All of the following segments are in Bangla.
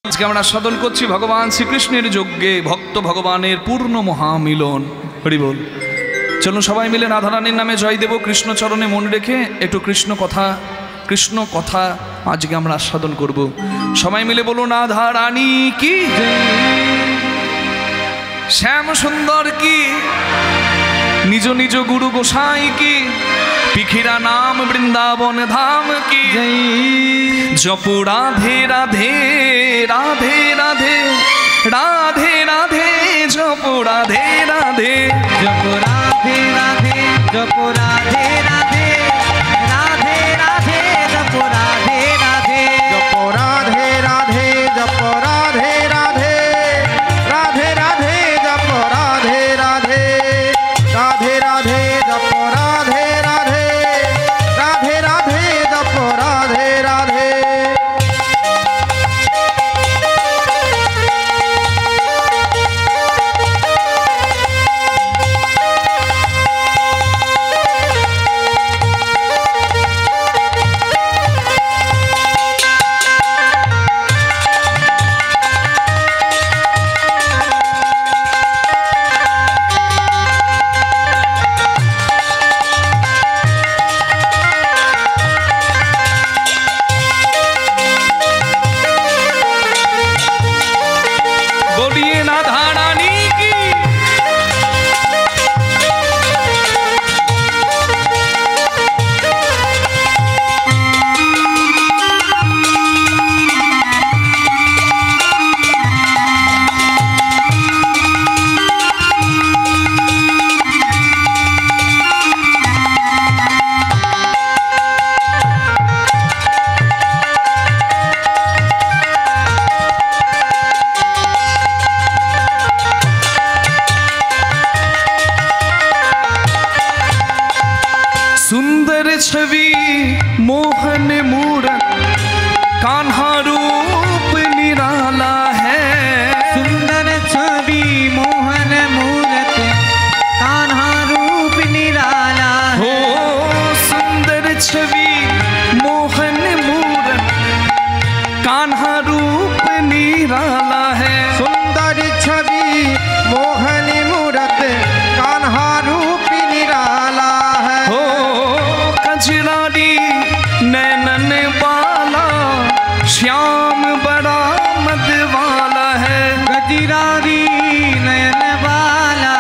আজকে আমরা সাধন করছি ভগবান শ্রীকৃষ্ণের যজ্ঞে ভক্ত ভগবানের পূর্ণ মহামিলন। হরি বল। চলুন সবাই মিলে রাধারানীর নামে জয় দেব। কৃষ্ণ চরণে মন রেখে একটু কৃষ্ণ কথা আজকে আমরা আস্বাদন করব। সবাই মিলে বলুন রাধারানী কি, শ্যাম সুন্দর কি, নিজ নিজ গুরু গোসাই কি, পিখিরা নাম বৃন্দাবন ধাম কি। জপ রাধে রাধে রাধে রাধে রাধে রাধে, জপ রাধে রাধে, জপ রাধে রাধে, জপ রাধে রাধে রাধে রাধে, জপ রাধে রাধে, জপ রাধে রাধে, জপ রাধে রাধে রাধে রাধে, জপ রাধে রাধে রাধে রাধে, জপ রাধে রাধে রাধে রাধে, জপ রাধে রাধে। सुंदर छवि मोहन मूरत, कान्हा रूप निराला है। सुंदर छवि मोहन मूरत, कान्हा रूप निराला हो सुंदर छवि मोहन मूरत, कान्हा रूप निराला है। सुंदर छवि मोहन मूरत, कान्हा रूप निराला है। हो कजरारी नैनन वाला, श्याम बड़ा मद वाला है। गजरारी नयन वाला,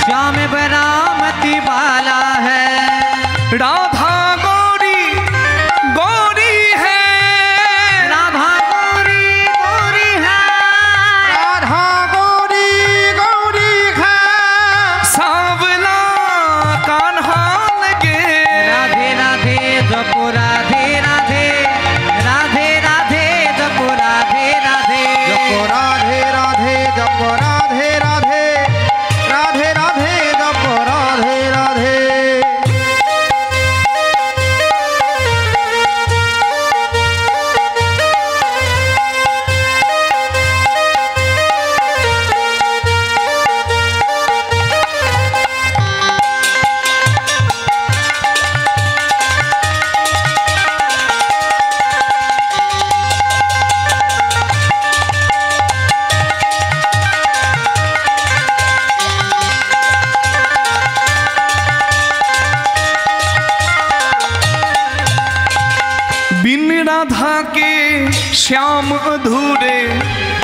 श्याम बरामती वाला है। राधा गौरी गौरी है, राधा गौरी गौरी है, राधा गौरी गौरी है। सावला कान्हा लगे। राधे राधे, जप राधे राधे राधे राधे, जप राधे राधे, जप राधे राधे, जप राधे राधे राधे राधे, जप राधे राधे। बिन राधा के श्याम अधूरे,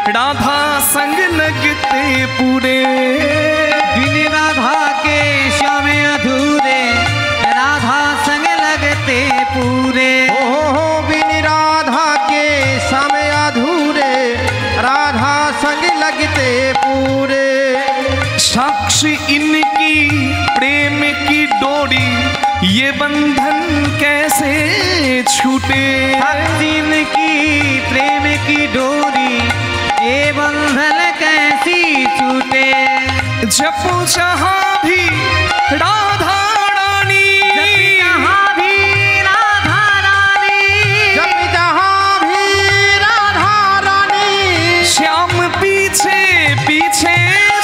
राधा संग लगते पूरे। बिन राधा के श्याम अधूरे, राधा संग लगते पूरे। हो बिन राधा के समय अधूरे, राधा संग लगते पूरे। साक्षी इनकी प्रेम की डोरी, ये बंधन कैसे छूटे। भक्तिन की प्रेम की डोरी, ये बंधन कैसी छूटे। जपो जहाँ भी राधा रानी, जब यहाँ भी राधा रानी, जब जहाँ भी राधा रानी, श्याम पीछे पीछे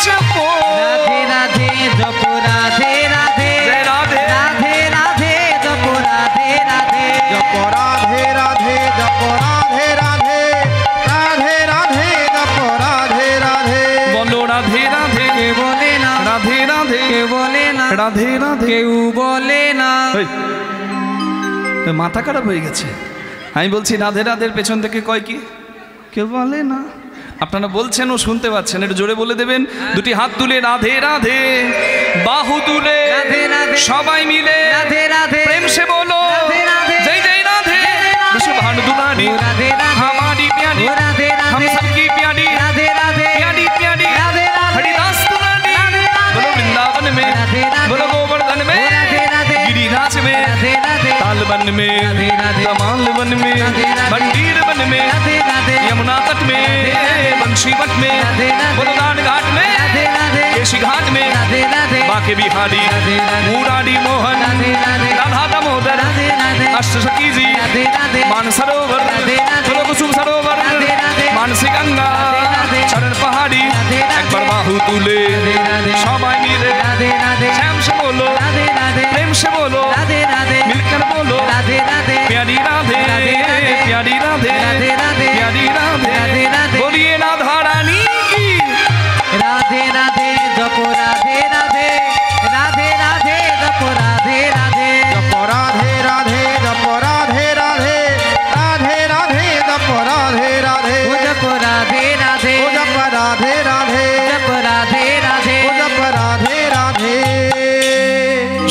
जपो। राधे राधे, जप राधे राधे जय राधे। राधे राधे, जप राधे राधे, जप राधे राधे, जप राधे राधे राधे রাধে রাধে। কেউ বলে না। এই, মাথা খারাপ হয়ে গেছে। আমি বলছি রাধে রাধের পেছন থেকে কয় কি? কেউ বলে না। আপনারা বলছেন ও শুনতে পাচ্ছেন, একটু জোরে বলে দেবেন। দুটি হাত তুলে রাধে রাধে, বাহু তুলে রাধে রাধে, সবাই মিলে রাধে রাধে, প্রেম से बोलो राधे राधे, जय जय राधे। विश्वभानु दुलारी राधे राधे, हमारी प्यारी, राधे राधे, हम सबकी प्यारी, राधे राधे, प्यारी प्यारी राधे राधे, हरिदास दुलारी। बोलो वृंदावन में, राधे राधे, बोलो गोवर्धन में, राधे राधे, गिरिराज में, राधे राधे, तालवन में, राधे राधे, कमाल वन में, राधे राधे, मंदिर वन में, राधे राधे, यमुना तट में, बंशी वट में, राधे राधे, बलदान घाट में, राधे राधे, केशी घाट में, राधे राधे, बाके बिहारी, राधे राधे, मुरारी मोहन, राधे राधे, राधा दामोदर, राधे राधे, अष्टसखी जी, राधे राधे, मानसरोवर, राधे राधे, चलो कुसुम सरोवर, राधे राधे, मानसी गंगा, राधे राधे, चरण पहाड़ी, राधे राधे, एक बार बाहु तुले राधे राधे, सबाई मिले राधे राधे, श्याम से बोलो, राधे राधे, प्रेम से बोलो, राधे राधे, मिलकर बोलो राधे राधे, प्यारी राधे, राधे राधे, प्यारी राधे, राधे राधे, प्यारी राधे, राधे राधे, बोलिए राधा रानी की। राधे राधे जपो राधे राधे, राधे राधे जपो राधे राधे, जप राधे राधे, जप राधे राधे, राधे राधे जप राधे राधे, ओ जपो राधे राधे, ओ जप राधे राधे, जप राधे राधे, ओ जप राधे राधे।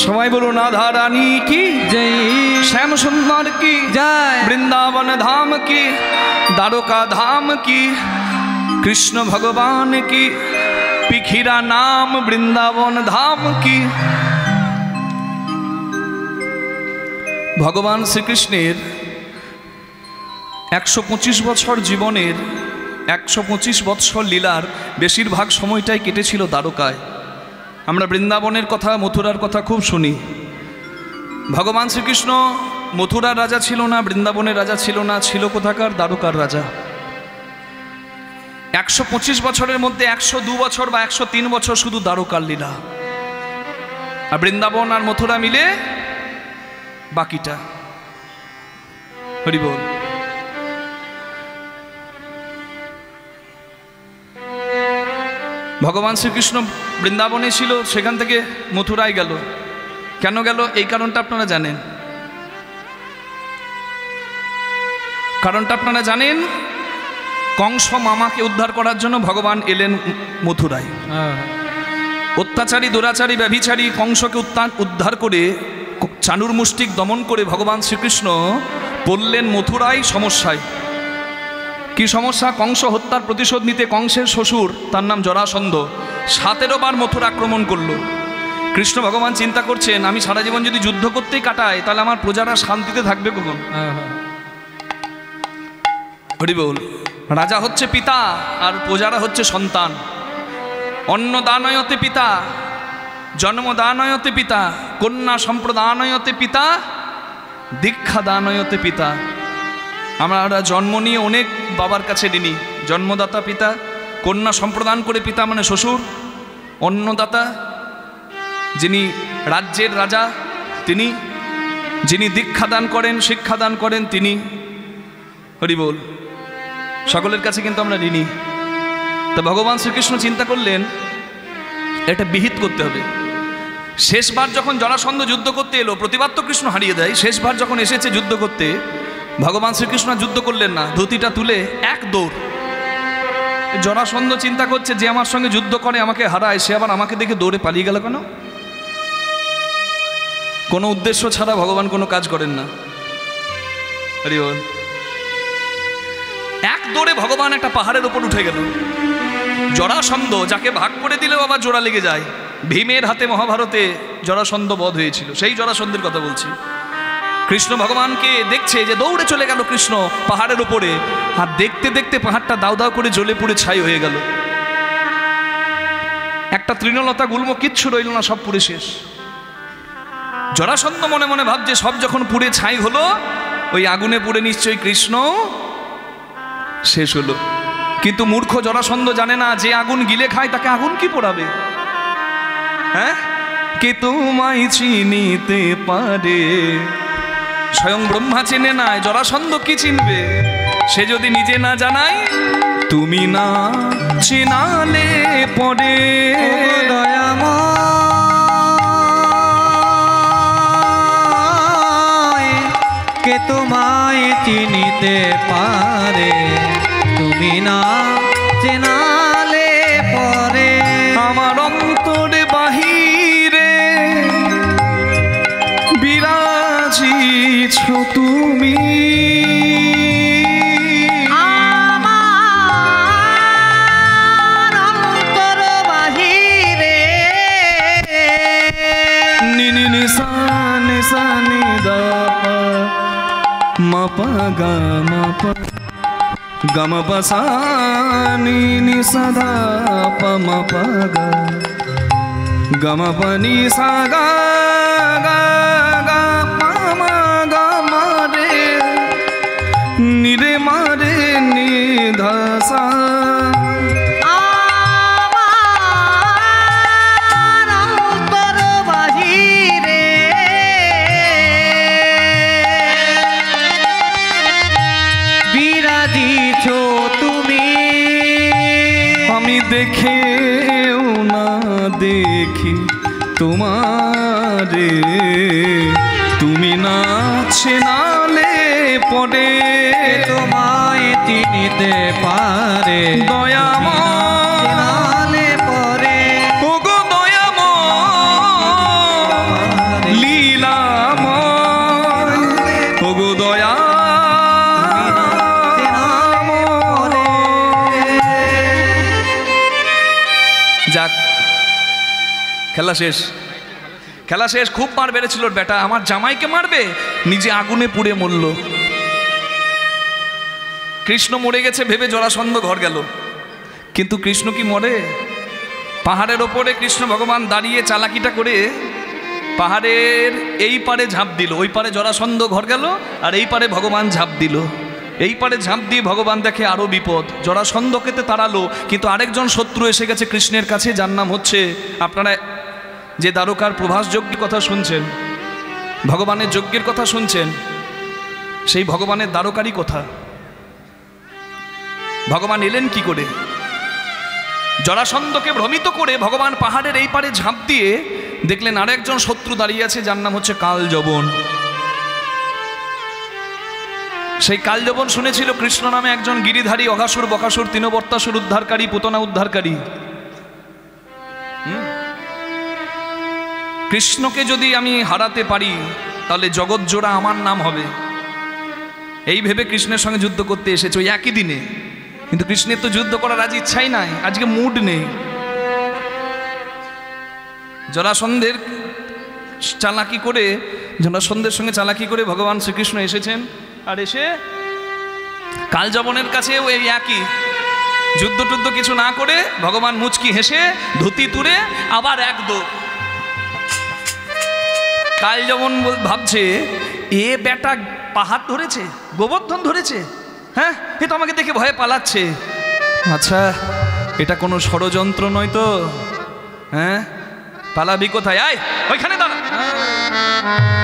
সবাই বলুন রাধা রানী কি, जय श्याम सुंदर की, जय वृंदावन धाम की, द्वारका धाम की, कृष्ण भगवान की, पिखिरा नाम वृंदावन धाम की। ভগবান শ্রীকৃষ্ণের 125 বছর জীবনের 125 বৎসর লীলার বেশিরভাগ সময়টাই কেটেছিল দ্বারকায়। আমরা বৃন্দাবনের কথা, মথুরার কথা খুব শুনি। ভগবান শ্রীকৃষ্ণ মথুরার রাজা ছিল না, বৃন্দাবনের রাজা ছিল না, ছিল কোথাকার? দ্বারকার রাজা। 125 বছরের মধ্যে 102 বছর বা 103 বছর শুধু দ্বারকার লীলা, আর বৃন্দাবন আর মথুরা মিলে বাকিটা। হরি বল। ভগবান শ্রীকৃষ্ণ বৃন্দাবনে ছিল, সেখান থেকে মথুরায় গেল। কেন গেল এই কারণটা আপনারা জানেন? কারণটা আপনারা জানেন? কংস মামাকে উদ্ধার করার জন্য ভগবান এলেন মথুরায়। অত্যাচারী, দুরাচারী, ব্যভিচারী কংসকে উদ্ধার করে, চাণুর মুষ্টিক দমন করে ভগবান শ্রীকৃষ্ণ পড়লেন মথুরায় সমস্যায়। কি সমস্যা? কংস হত্যার প্রতিশোধ নিতে কংসের শ্বশুর, তার নাম জরাসন্ধ, 17 বার মথুরা আক্রমণ করলো। কৃষ্ণ ভগবান চিন্তা করছেন, আমি সারা জীবন যদি যুদ্ধ করতেই কাটাই তাহলে আমার প্রজারা শান্তিতে থাকবে কখন? হরি বল। রাজা হচ্ছে পিতা আর প্রজারা হচ্ছে সন্তান। অন্নদানয়তে পিতা, জন্মদানয়তে পিতা, কন্যা সম্প্রদানয়তে পিতা, দীক্ষা দানয়তে পিতা। আমরা জন্ম নিয়ে অনেক বাবার কাছে ঋণী। জন্মদাতা পিতা, কন্যা সম্প্রদান করে পিতা মানে শ্বশুর, অন্নদাতা যিনি রাজ্যের রাজা তিনি, যিনি দীক্ষাদান করেন, শিক্ষাদান করেন তিনি। হরি বল। সকলের কাছে কিন্তু আমরা ঋণী। তা ভগবান শ্রীকৃষ্ণ চিন্তা করলেন এটা বিহিত করতে হবে। শেষবার যখন জরাসন্ধ যুদ্ধ করতে এলো, প্রতিবাদ তো কৃষ্ণ হারিয়ে দেয়, শেষবার যখন এসেছে যুদ্ধ করতে, ভগবান শ্রীকৃষ্ণ যুদ্ধ করলেন না, ধুতিটা তুলে এক দৌড়। জরাসন্ধ চিন্তা করছে যে আমার সঙ্গে যুদ্ধ করে আমাকে হারায়, সে আবার আমাকে দেখে দৌড়ে পালিয়ে গেল কেন? কোনো উদ্দেশ্য ছাড়া ভগবান কোনো কাজ করেন না। হরি বল। এক দৌড়ে ভগবান একটা পাহাড়ের উপর উঠে গেল। জরাসন্ধ, যাকে ভাগ করে দিলেও আবার জোড়া লেগে যায়, ভীমের হাতে মহাভারতে জরাসন্ধ বধ হয়েছিল, সেই জরাসন্ধের কথা বলছি। কৃষ্ণ ভগবানকে দেখছে যে দৌড়ে চলে গেল কৃষ্ণ পাহাড়ের উপরে, আর দেখতে দেখতে পাহাড়টা দাউ দাউ করে জ্বলে পুড়ে ছাই হয়ে গেল। একটা তৃণলতা গুল্ম কিচ্ছু রইল না, সব পুড়ে শেষ। জরাসন্ধ মনে মনে ভাবছে সব যখন পুড়ে ছাই হলো, ওই আগুনে পুড়ে নিশ্চয়ই কৃষ্ণ শেষ হলো। কিন্তু মূর্খ জরাসন্ধ জানে না যে আগুন গিলে খায় তাকে আগুন কি পোড়াবে? হ্যাঁ, কে তোমায় চিনিতে পারে? স্বয়ং ব্রহ্মা চেনে নাই, জরাসন্ধ কি চিনবে? সে যদি নিজে না জানায়, তুমি না চেনালে পরে। কে তোমায় চিনিতে পারে, তুমি না চেনালে পরে। আমার অন্তরে বাহিরে বিরাজিছ তুমি, আমার অন্তর বাহিরে নিনি নিসা নিসা নিদা মপা গা মপা গম পসানি নি সদা পম পগা গম পনি সাগা গা গা পম গা মারে নিরে মারে নি ধসা। আমার অন্তর বাহিরে বিরাজিছ তুমি, আমি দেখেও না দেখি তোমারে, তুমি না চেনালে পড়ে তোমায় চিনিতে পারে, দয়াময় চেনালে পরে। ওগো দয়াময় লীলাময়, ওগো দয়া যাক, খেলা শেষ, খেলা শেষ। খুব মার বেড়েছিল বেটা, আমার জামাইকে মারবে, নিজে আগুনে পুড়ে মরল। কৃষ্ণ মরে গেছে ভেবে জরাসন্ধ ঘর গেল, কিন্তু কৃষ্ণ কি মরে? পাহাড়ের ওপরে কৃষ্ণ ভগবান দাঁড়িয়ে চালাকিটা করে পাহাড়ের এই পারে ঝাঁপ দিল, ওই পারে জরাসন্ধ ঘর গেল, আর এই পারে ভগবান ঝাঁপ দিল। এই পারে ঝাঁপ দিয়ে ভগবান দেখে আরও বিপদ, জরাসন্ধকে তাড়ালো, কিন্তু আরেকজন শত্রু এসে গেছে কৃষ্ণের কাছে, যার নাম হচ্ছে, আপনারা যে দ্বারকার প্রভাস যজ্ঞের কথা শুনছেন, ভগবানের যজ্ঞের কথা শুনছেন, সেই ভগবানের দ্বারকারই কথা। ভগবান এলেন কি করে? জরাসন্ধকে ভ্রমিত করে ভগবান পাহাড়ের এই পারে ঝাঁপ দিয়ে দেখলেন আরেকজন শত্রু দাঁড়িয়ে আছে, যার নাম হচ্ছে কালযবন। সেই কালযবন শুনেছিল কৃষ্ণ নামে একজন গিরিধারী, অঘাসুর বকাসুর তৃণবর্তাসুর উদ্ধারকারী, পুতনা উদ্ধারকারী। কৃষ্ণকে যদি আমি হারাতে পারি তাহলে জগৎ জোড়া আমার নাম হবে, এই ভেবে কৃষ্ণের সঙ্গে যুদ্ধ করতে এসেছে ওই একই দিনে। কিন্তু কৃষ্ণের তো যুদ্ধ করার আজ ইচ্ছাই নাই, আজকে মুড নেই। জরাসন্ধের চালাকি করে, জরাসন্ধের সঙ্গে চালাকি করে ভগবান শ্রীকৃষ্ণ এসেছেন, আর এসে কালযবনের কাছেও এই একই যুদ্ধ টুদ্ধ কিছু না করে ভগবান মুচকি হেসে ধুতি তুলে আবার এক দো। কালযবন ভাবছে এ বেটা পাহাড় ধরেছে, গোবর্ধন ধরেছে, হ্যাঁ এ তো আমাকে দেখে ভয়ে পালাচ্ছে। আচ্ছা এটা কোনো ষড়যন্ত্র নয় তো? হ্যাঁ পালাবি কোথায়? আয় ওইখানে দাঁড়া।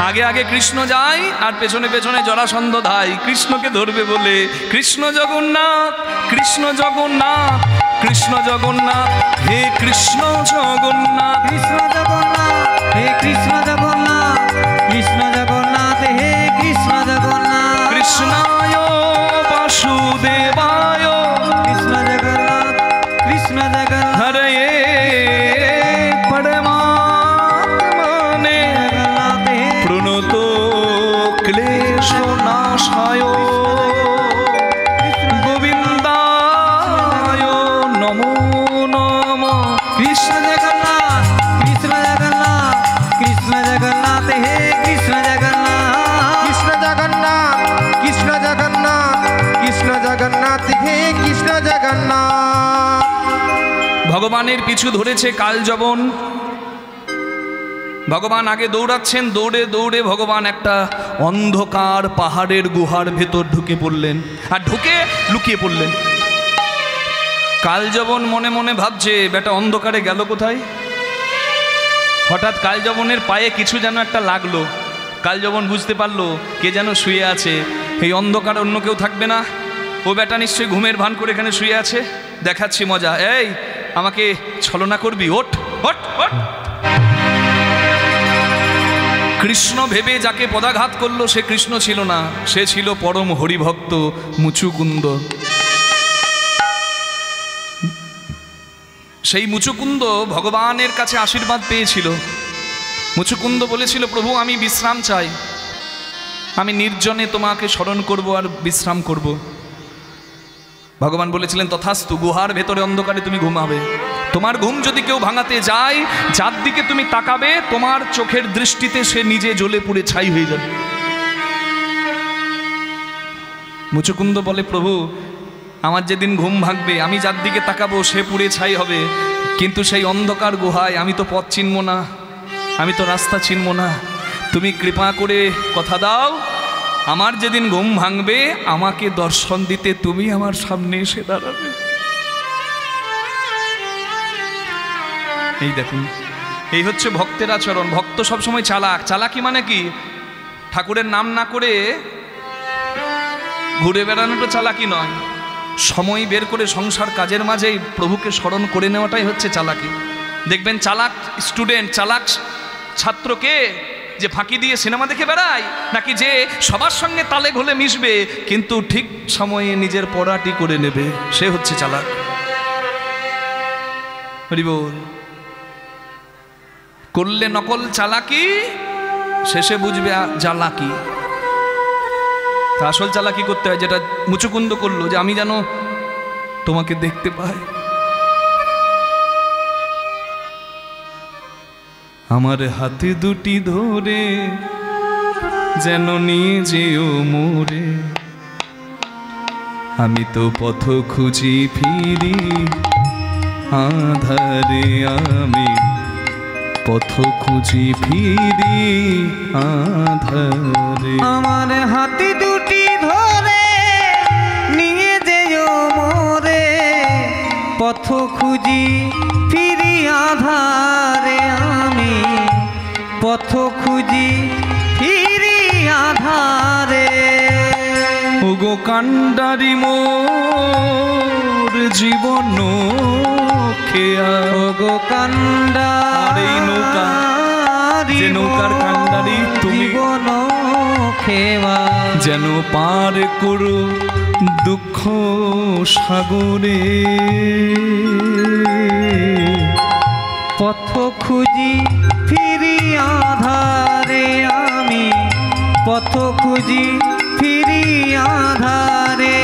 আগে আগে কৃষ্ণ যায় আর পেছনে পেছনে জরাসন্ধ ধাই, কৃষ্ণকে ধরবে বলে। কৃষ্ণ জগন্নাথ, কৃষ্ণ জগন্নাথ, কৃষ্ণ জগন্নাথ, হে কৃষ্ণ জগন্নাথ, কৃষ্ণ জগন্নাথ, হে কৃষ্ণ জগন্নাথ, কৃষ্ণ জগন্নাথ, হে কৃষ্ণ জগন্নাথ, কৃষ্ণায় বাসুদেবায়, কৃষ্ণ জগন্নাথ, কৃষ্ণ জগন্নাথ, হরে পরমাত্মনে জগন্নাথ, হে প্রণত ক্লেশ নাশায় গোবিন্দায় নমো নমঃ। কৃষ্ণ জগন্নাথ, কৃষ্ণ জগন্নাথ, কৃষ্ণ জগন্নাথ, হে কৃষ্ণ জগন্নাথ, কৃষ্ণ জগন্নাথ, কৃষ্ণ জগন্নাথ, কৃষ্ণ জগন্নাথ, হে কৃষ্ণ জগন্নাথ। ভগবানের পিছু ধরেছে কালযবন। ভগবান আগে দৌড়াচ্ছেন, দৌড়ে দৌড়ে ভগবান একটা অন্ধকার পাহাড়ের গুহার ভেতর ঢুকে পড়লেন, আর ঢুকে লুকিয়ে পড়লেন। কালযবন মনে মনে ভাবছে বেটা অন্ধকারে গেল কোথায়। হঠাৎ কালযবনের পায়ে কিছু যেন একটা লাগলো, কালযবন বুঝতে পারলো কে যেন শুয়ে আছে। এই অন্ধকার অন্য কেউ থাকবে না, ও বেটা নিশ্চয়ই ঘুমের ভান করে এখানে শুয়ে আছে, দেখাচ্ছি মজা, এই আমাকে ছলনা করবি, ওঠ ওঠ ওঠ। কৃষ্ণ ভেবে যাকে পদাঘাত করলো সে কৃষ্ণ ছিল না, সে ছিল পরম হরিভক্ত মুচুকুন্দ। সেই মুচুকুন্দ ভগবানের কাছে আশীর্বাদ পেয়েছিল। মুচুকুন্দ বলেছিল, প্রভু আমি বিশ্রাম চাই, আমি নির্জনে তোমাকে স্মরণ করব আর বিশ্রাম করব। ভগবান বলেছিলেন তথাস্তু, গুহার ভেতরে অন্ধকারে তুমি ঘুমাবে। তোমার ঘুম যদি কেউ ভাঙাতে যায়, যার দিকে তুমি তাকাবে তোমার চোখের দৃষ্টিতে সে নিজে জ্বলে পুড়ে ছাই হয়ে যাবে। মুচুকুন্দ বলে, প্রভু আমার যেদিন ঘুম ভাঙবে আমি যার দিকে তাকাবো সে পুড়ে ছাই হবে, কিন্তু সেই অন্ধকার গুহায় আমি তো পথ চিনব না, আমি তো রাস্তা চিনব না। তুমি কৃপা করে কথা দাও, আমার যেদিন ঘুম ভাঙবে আমাকে দর্শন দিতে তুমি আমার সামনে এসে দাঁড়াবে। এই দেখুন, এই হচ্ছে ভক্তের আচরণ। ভক্ত সবসময় চালাক। চালাকি মানে কি? ঠাকুরের নাম না করে ঘুরে বেড়ানোটা চালাকি নয়, সময় বের করে সংসার কাজের মাঝেই প্রভুকে স্মরণ করে নেওয়াটাই হচ্ছে চালাকি। দেখবেন চালাক স্টুডেন্ট, চালাক ছাত্রকে যে ফাঁকি দিয়ে সিনেমা দেখে বেড়ায়, নাকি যে সবার সঙ্গে তালে ঘোলে মিশবে কিন্তু ঠিক সময়ে নিজের পড়াটি করে নেবে, সে হচ্ছে চালাক। হরি বল। করলে নকল চালাকি, শেষে বুঝবে চালাকি। আসল চালাকি করতে হয় যেটা মুচুকুন্দ করলো, যে আমি যেন তোমাকে দেখতে পাই। আমার হাতে দুটি ধরে যেন নিয়ে যেও মোরে, আমি তো পথ খুঁজি ফিরি আধারে, আমি পথ খুঁজি ফিরি আধারে। আমার হাতে দুটি ধরে নিয়ে যেও মোরে, পথ খুঁজি ফিরি আধারে, আমি পথ খুঁজি ফিরি আধারে। ওগো কান্ডারি মোর জীবন খেয়া, ওগো কান্ডারি, নৌকা যে নৌকার কান্ডারি তুমি, জীবন খেয়া যেন পার করো দুঃখ সাগরে, পথ খুঁজি ফিরি আধারে, আমি পথ খুঁজি ফিরি আধারে।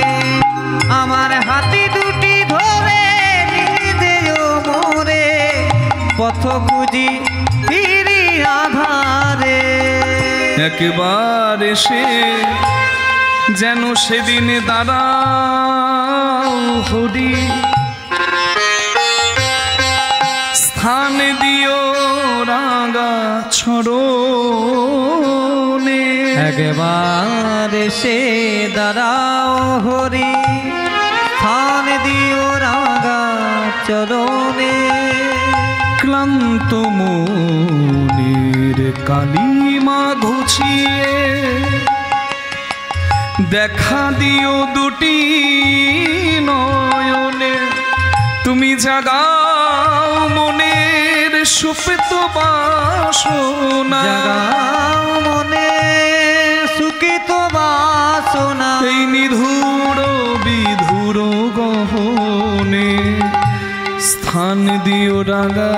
আমার হাতে দুটি ধরে নিয়ে যেও মোরে, পথ খুঁজি ফিরি আধারে। একবার এসে যেন সেদিন দাঁড়াও হরি, স্থান দিও রাঙা ছড়নে। একবার এসে দাঁড়াও হরি, স্থান দিও রাঙা চরণে। ক্লান্ত মনের কালিমা ঘুচিয়ে দেখা দিও দুটি নয়নে, তুমি জাগাও মনের সুপ্ত বাসনা, জাগাও মনে সুখিত বাসনা। এই নিধুর বিধুর গহনে, স্থান দিও রাঙা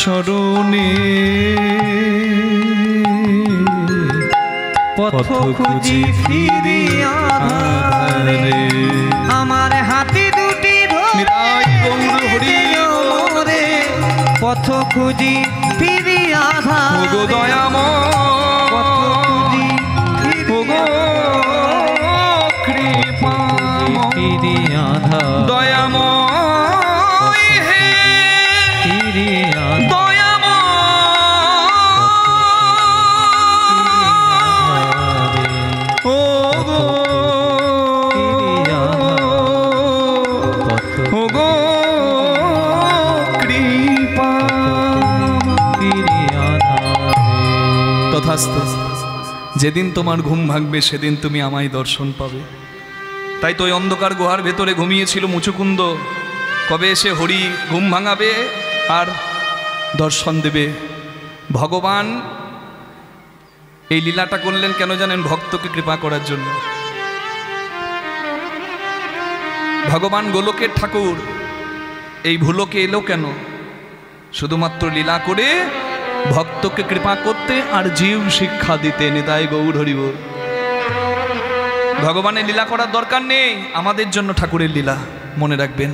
চরণে। পথ খুঁজি ফিরি আধারে, আমার হাতে দুটি ধরে মোরে, পথ খুঁজি ফিরি আধারে। ওগো দয়াময়, পথ খুঁজি ওগো কৃপাময়, ফিরি আধারে, দয়াময় হে ফিরি আধারে। যেদিন তোমার ঘুম ভাঙবে সেদিন তুমি আমায় দর্শন পাবে। তাই তো ওই অন্ধকার গুহার ভেতরে ঘুমিয়েছিল মুচুকুন্দ। কবে এসে হরি ঘুম ভাঙাবে আর দর্শন দেবে। ভগবান এই লীলাটা করলেন কেন জানেন? ভক্তকে কৃপা করার জন্য। ভগবান গোলকের ঠাকুর এই ভুলোকে এলো কেন? শুধুমাত্র লীলা করে ভক্তকে কৃপা করতে আর জীব শিক্ষা দিতে। নিতাই গৌর হরি বল। ভগবানের লীলা করার দরকার নেই, আমাদের জন্য ঠাকুরের লীলা, মনে রাখবেন।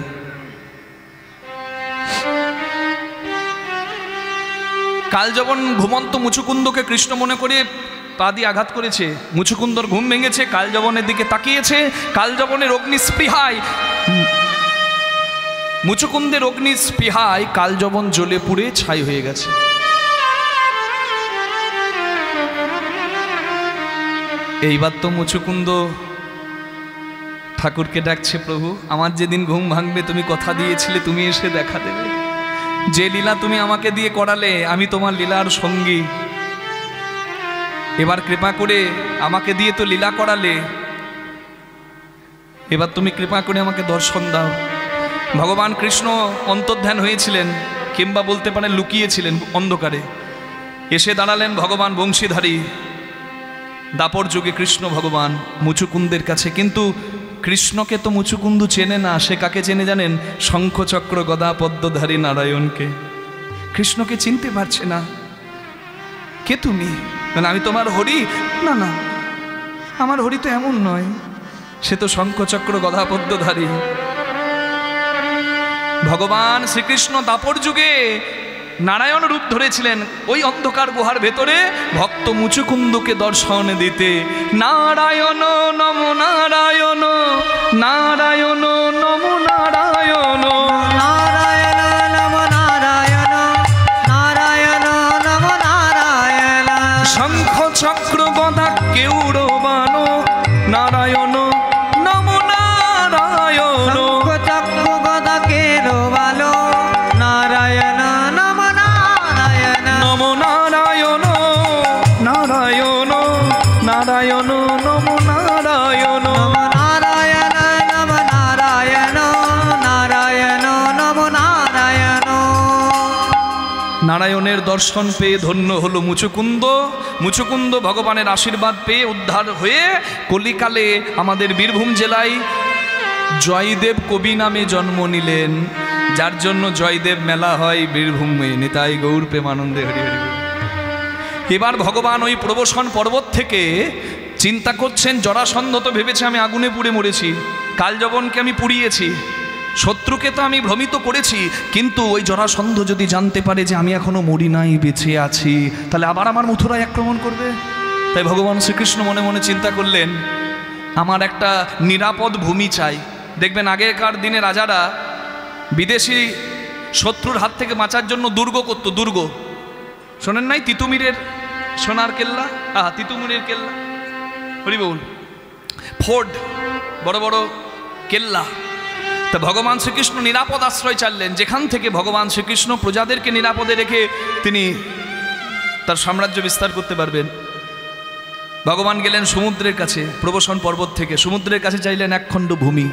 কাল যখন ঘুমন্ত মুচুকুন্দকে কৃষ্ণ মনে করে পা দিয়ে আঘাত করেছে, মুচুকুন্দর ঘুম ভেঙেছে, কালযবনের দিকে তাকিয়েছে, কালযবনের অগ্নিস্পৃহায়, মুচুকুন্দের অগ্নিস্পৃহায় কালযবন জ্বলে পুড়ে ছাই হয়ে গেছে। এইবার তো মুচুকুন্দ ঠাকুরকে ডাকছে, প্রভু আমার যেদিন ঘুম ভাঙবে তুমি কথা দিয়েছিলে তুমি এসে দেখা দেবে। যে লীলা তুমি আমাকে দিয়ে করালে আমি তোমার লীলার সঙ্গী, এবার কৃপা করে আমাকে দিয়ে তো লীলা করালে, এবার তুমি কৃপা করে আমাকে দর্শন দাও। ভগবান কৃষ্ণ অন্তর্ধান হয়েছিলেন, কিংবা বলতে পারেন লুকিয়েছিলেন অন্ধকারে। এসে দাঁড়ালেন ভগবান বংশীধারী, দাপর যুগে কৃষ্ণ ভগবান মুচুকুন্দের কাছে। কিন্তু কৃষ্ণকে তো মুচুকুন্দু চেনে না, সে কাকে চেনে জানেন? শঙ্খচক্র গদা পদ্মধারী নারায়ণকে। কৃষ্ণকে চিনতে পারছে না। কে তুমি? মানে আমি তোমার হরি? না না, আমার হরি তো এমন নয়, সে তো শঙ্খচক্র গদা পদ্মধারী। ভগবান শ্রীকৃষ্ণ দাপর যুগে নারায়ণ রূপ ধরেছিলেন ওই অন্ধকার গুহার ভেতরে ভক্ত মুচুকুন্দকে দর্শন দিতে। নারায়ণ নম নারায়ণ, নারায়ণ নম নারায়ণ, নারায়ণ নম নারায়ণ, নারায়ণ নম নারায়ণ। শঙ্খ চক্র গদা কেউরবান, নারায়ণ নম নারায়ণ, শঙ্খ চক্র গদা কেরবালো, নারায়ণ নম নারায়ণ। নম নারায়ণ, নারায়ণ নারায়ণ নম নারায়ণ। নম নারায়ণ নম নারায়ণ, নারায়ণ নম নারায়ণ। নারায়ণের দর্শন পেয়ে ধন্য হলো মুচুকুন্দ। মুচুকুন্দ ভগবানের আশীর্বাদ পেয়ে উদ্ধার হয়ে কলিকালে আমাদের বীরভূম জেলায় জয়দেব কবি নামে জন্ম নিলেন, যার জন্য জয়দেব মেলা হয় বীরভূমে। নিতাই গৌর প্রেমানন্দে হরি হরি বল। এবার ভগবান ওই প্রবসন পর্বত থেকে চিন্তা করছেন, জরাসন্ধ তো ভেবেছে আমি আগুনে পুড়ে মরেছি, কালযবনকে আমি পুড়িয়েছি, শত্রুকে তো আমি ভ্রমিত করেছি, কিন্তু ওই জরাসন্ধ যদি জানতে পারে যে আমি এখনো মরি নাই, বেঁচে আছি, তাহলে আবার আমার মথুরায় আক্রমণ করবে। তাই ভগবান শ্রীকৃষ্ণ মনে মনে চিন্তা করলেন, আমার একটা নিরাপদ ভূমি চাই। দেখবেন আগেকার দিনে রাজারা বিদেশি শত্রুর হাত থেকে বাঁচার জন্য দুর্গ করতো। দুর্গ শোনেন নাই? তিতুমিরের সোনার কেল্লা, তিতুমিরের কেল্লা, হরি বল, ফোর্ট, বড় বড় কেল্লা। তা ভগবান শ্রীকৃষ্ণ নিরাপদ আশ্রয় চাইলেন, যেখান থেকে ভগবান শ্রীকৃষ্ণ প্রজাদেরকে নিরাপদে রেখে তিনি তার সাম্রাজ্য বিস্তার করতে পারবেন। ভগবান গেলেন সমুদ্রের কাছে, প্রবসন পর্বত থেকে সমুদ্রের কাছে চাইলেন একখণ্ড ভূমি।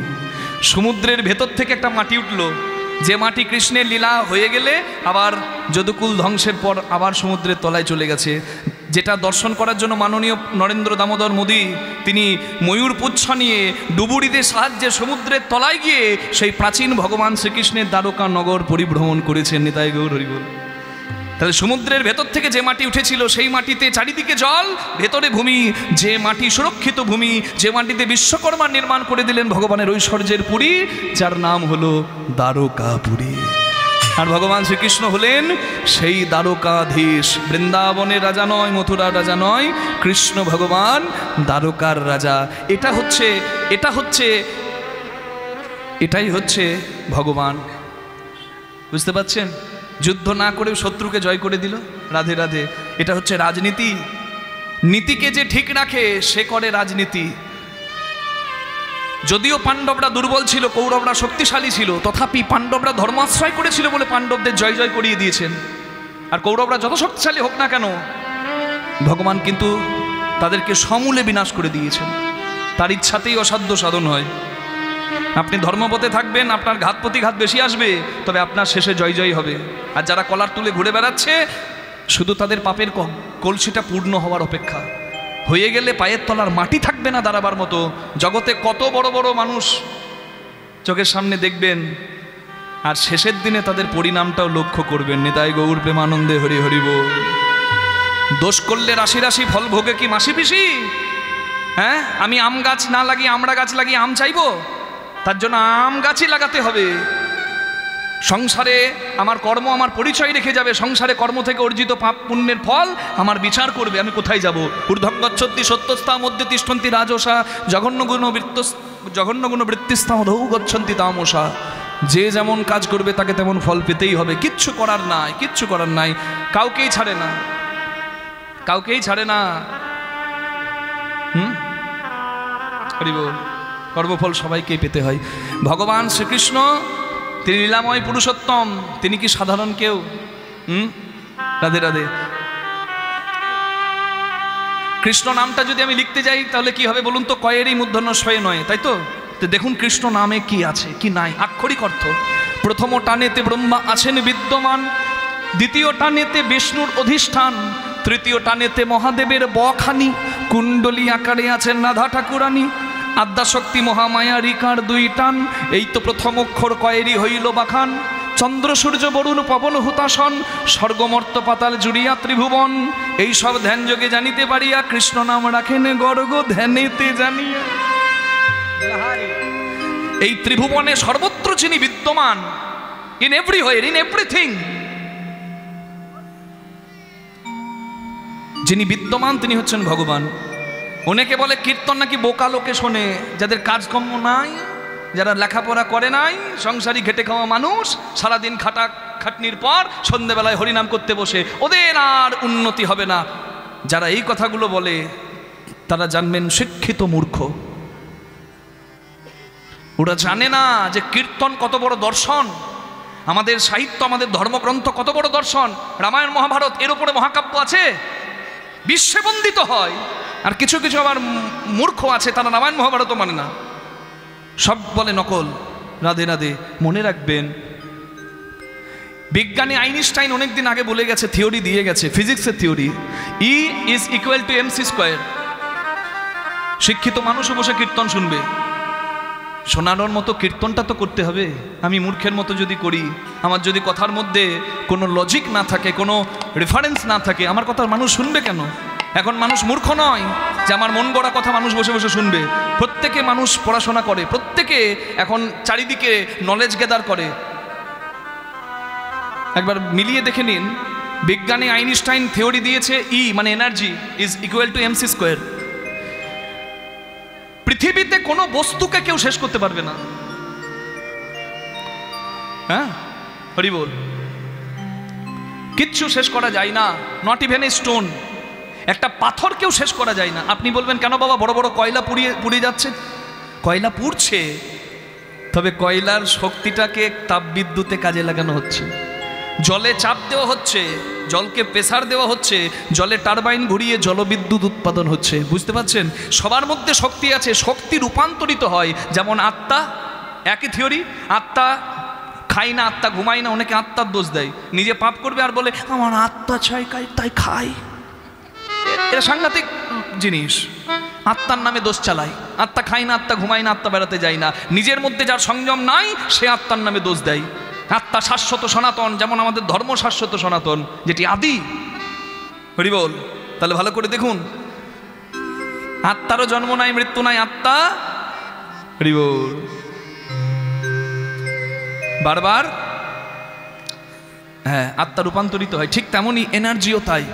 সমুদ্রের ভেতর থেকে একটা মাটি উঠল, যে মাটি কৃষ্ণের লীলা হয়ে গেলে আবার যদুকুল ধ্বংসের পর আবার সমুদ্রের তলায় চলে গেছে, যেটা দর্শন করার জন্য মাননীয় নরেন্দ্র দামোদর মোদী তিনি ময়ূর পুচ্ছ নিয়ে ডুবুরিদের সাহায্যে সমুদ্রের তলায় গিয়ে সেই প্রাচীন ভগবান শ্রীকৃষ্ণের দ্বারকা নগর পরিভ্রমণ করেছেন। নিতাই গৌর হরি বল। তাহলে সমুদ্রের ভেতর থেকে যে মাটি উঠেছিল সেই মাটিতে চারিদিকে জল, ভেতরে ভূমি, যে মাটি সুরক্ষিত ভূমি, যে মাটিতে বিশ্বকর্মা নির্মাণ করে দিলেন ভগবানের ঐশ্বর্যের পুরী, যার নাম হলো দ্বারকাপুরী। আর ভগবান শ্রীকৃষ্ণ হলেন সেই দ্বারকাধীশ। বৃন্দাবনের রাজা নয়, মথুরার রাজা নয়, কৃষ্ণ ভগবান দ্বারকার রাজা। এটাই হচ্ছে ভগবান। বুঝতে পারছেন? যুদ্ধ না করেও শত্রুকে জয় করে দিল। রাধে রাধে। এটা হচ্ছে রাজনীতি। নীতিকে যে ঠিক রাখে সে করে রাজনীতি। যদিও পাণ্ডবরা দুর্বল ছিল, কৌরবরা শক্তিশালী ছিল, তথাপি পাণ্ডবরা ধর্মাশ্রয় করেছিল বলে পাণ্ডবদের জয় জয় করিয়ে দিয়েছেন। আর কৌরবরা যত শক্তিশালী হোক না কেন, ভগবান কিন্তু তাদেরকে সমূলে বিনাশ করে দিয়েছেন। তার ইচ্ছাতেই অসাধ্য সাধন হয়। আপনি ধর্মপথে থাকবেন, আপনার ঘাত প্রতিঘাত বেশি আসবে, তবে আপনার শেষে জয় জয় হবে। আর যারা কলার তুলে ঘুরে বেড়াচ্ছে, শুধু তাদের পাপের কলসিটা পূর্ণ হওয়ার অপেক্ষা। হয়ে গেলে পায়ের তলার মাটি থাকবে না দাঁড়াবার মতো। জগতে কত বড় বড় মানুষ চোখের সামনে দেখবেন, আর শেষের দিনে তাদের পরিণামটাও লক্ষ্য করবেন। নিতাই গৌর প্রেমানন্দে হরি হরি বল। দোষ করলে রাশি রাশি ফল ভোগে কি মাসি পিসি? হ্যাঁ, আমি আম গাছ না লাগিয়ে আমড়া গাছ লাগিয়ে আম চাইবো? তার জন্য আম গাছই লাগাতে হবে। সংসারে আমার কর্ম আমার পরিচয় রেখে যাবে। সংসারে কর্ম থেকে অর্জিত পাপ পুণ্যের ফল আমার বিচার করবে। আমি কোথায় যাব? ঊর্ধ্বং গচ্ছন্তি সত্যস্তা মধ্যে তিষ্ঠন্তি রাজসা জঘন্যগুণ বৃত্তিস্তা অধৌ গচ্ছন্তি তামসা। যে যেমন কাজ করবে তাকে তেমন ফল পেতেই হবে। কিচ্ছু করার নাই, কিচ্ছু করার নাই। কাউকেই ছাড়ে না, কাউকেই ছাড়ে না। হরি বল। কর্মফল সবাইকেই পেতে হয়। ভগবান শ্রীকৃষ্ণ তিনি লীলাময় পুরুষোত্তম, তিনি কি সাধারণ কেউ? রাধে রাধে। কৃষ্ণ নামটা যদি আমি লিখতে যাই তাহলে কি হবে বলুন তো? কয়েরই মূর্ধন্য শয়ে নয়, তাই তো? তো দেখুন কৃষ্ণ নামে কি আছে কি নাই, আক্ষরিক অর্থ। প্রথম টানেতে ব্রহ্মা আছেন বিদ্যমান, দ্বিতীয় টানেতে বিষ্ণুর অধিষ্ঠান, তৃতীয় টানেতে মহাদেবের বখানি, কুণ্ডলী আকারে আছেন রাধা ঠাকুরানী, আদ্যাশক্তি মহামায়া রিকার দুই টান, এই তো প্রথম অক্ষর কয়েরই হইল বাখান। চন্দ্র সূর্য বরুণ পবন হুতাসন, স্বর্গমর্ত পাতাল জুড়িয়া ত্রিভুবন, এই সব ধ্যান যোগে জানিতে পারিয়া কৃষ্ণ নাম রাখেন গর্গ ধ্যানেতে জানিয়া। এই ত্রিভুবনে সর্বত্র যিনি বিদ্যমান, ইন এভরিওয়্যার, ইন এভরিথিং, যিনি বিদ্যমান তিনি হচ্ছেন ভগবান। অনেকে বলে কীর্তন নাকি বোকা লোকে শোনে, যাদের কাজকর্ম নাই, যারা লেখাপড়া করে নাই, সংসারী ঘেটে খাওয়া মানুষ, সারাদিন খাটনির পর সন্ধ্যেবেলায় হরিনাম করতে বসে, ওদের আর উন্নতি হবে না। যারা এই কথাগুলো বলে তারা জানবেন শিক্ষিত মূর্খ। ওরা জানে না যে কীর্তন কত বড় দর্শন, আমাদের সাহিত্য, আমাদের ধর্মগ্রন্থ কত বড় দর্শন। রামায়ণ মহাভারত এর উপরে মহাকাব্য আছে, বিশ্বে বন্দিত হয়। আর কিছু কিছু আবার মূর্খ আছে, তারা রামায়ণ মহাভারতও মানে না, সব বলে নকল। রাধে রাধে। মনে রাখবেন, বিজ্ঞানী আইনস্টাইন অনেকদিন আগে বলে গেছে, থিওরি দিয়ে গেছে, ফিজিক্সের theory, E is equal to mc square. শিক্ষিত মানুষও বসে কীর্তন শুনবে। শোনানোর মতো কীর্তনটা তো করতে হবে। আমি মূর্খের মতো যদি করি, আমার যদি কথার মধ্যে কোনো লজিক না থাকে, কোনো রেফারেন্স না থাকে, আমার কথা মানুষ শুনবে কেন? এখন মানুষ মূর্খ নয় যে আমার মন গড়া কথা মানুষ বসে বসে শুনবে। প্রত্যেকে মানুষ পড়াশোনা করে, প্রত্যেকে এখন চারিদিকে নলেজ গ্যাদার করে। একবার মিলিয়ে দেখে নিন, বিজ্ঞানী আইনস্টাইন থিওরি দিয়েছে E মানে energy is equal to mc square. পৃথিবীতে কোনো বস্তুকে কেউ শেষ করতে পারবে না। হ্যাঁ, হরি বল। কিচ্ছু শেষ করা যায় না, নট ইভেন এ স্টোন। একটা পাথর কেউ শেষ করা যায় না। আপনি বলবেন কেন বাবা, বড় বড় কয়লা পুড়িয়ে যাচ্ছে? কয়লা পুড়ছে, তবে কয়লার শক্তিটাকে তাপবিদ্যুতে কাজে লাগানো হচ্ছে। জলে চাপ দেওয়া হচ্ছে, জলকে প্রেসার দেওয়া হচ্ছে, জলে টারবাইন ঘুরিয়ে জলবিদ্যুৎ উৎপাদন হচ্ছে। বুঝতে পারছেন? সবার মধ্যে শক্তি আছে, শক্তি রূপান্তরিত হয়। যেমন আত্মা, একই থিওরি। আত্মা খায় না, আত্মা ঘুমায় না। অনেকে আত্মার দোষ দেয়, নিজে পাপ করবে আর বলে আমার আত্মা চাই তাই খাই। এটা সাংঘাতিক জিনিস। আত্মার নামে দোষ চালায়। আত্মা খায় না, আত্মা ঘুমায় না, আত্মা বেড়াতে যায় না। নিজের মধ্যে যার সংযম নাই সে আত্মার নামে দোষ দেয়। আত্মা শাশ্বত সনাতন, যেমন আমাদের ধর্ম শাশ্বত সনাতন, যেটি আদি। হরি বল। তাহলে ভালো করে দেখুন, আত্মারও জন্ম নাই, মৃত্যু নাই, আত্মা। হরি বল। বারবার হ্যাঁ, আত্মা রূপান্তরিত হয়। ঠিক তেমনই এনার্জিও তাই,